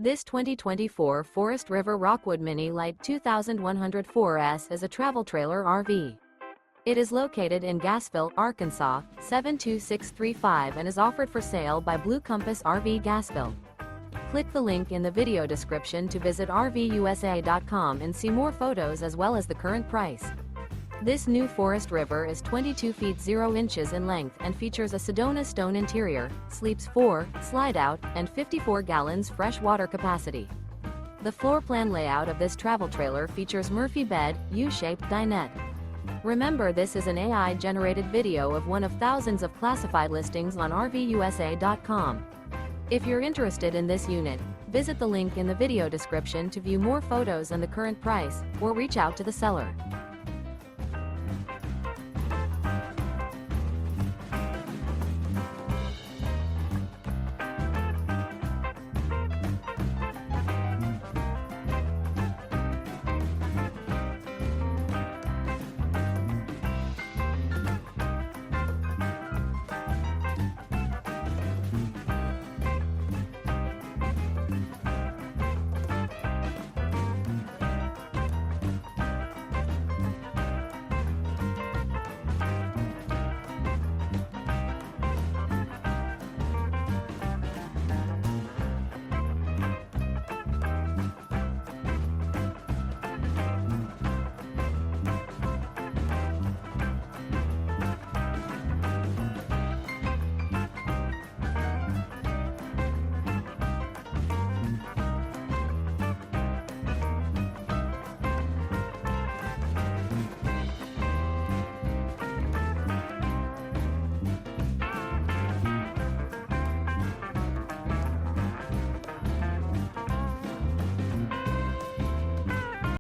This 2024 Forest River Rockwood Mini Lite 2104S is a travel trailer RV. It is located in Gassville, Arkansas, 72635 and is offered for sale by Blue Compass RV Gassville. Click the link in the video description to visit RVUSA.com and see more photos as well as the current price. This new Forest River is 22 feet 0 inches in length and features a SEDONA-STONE interior, sleeps 4, Slideout, and 54 gallons fresh water capacity. The floor plan layout of this travel trailer features Murphy bed, U-shaped dinette. Remember, this is an AI-generated video of one of thousands of classified listings on RVUSA.com. If you're interested in this unit, visit the link in the video description to view more photos and the current price, or reach out to the seller.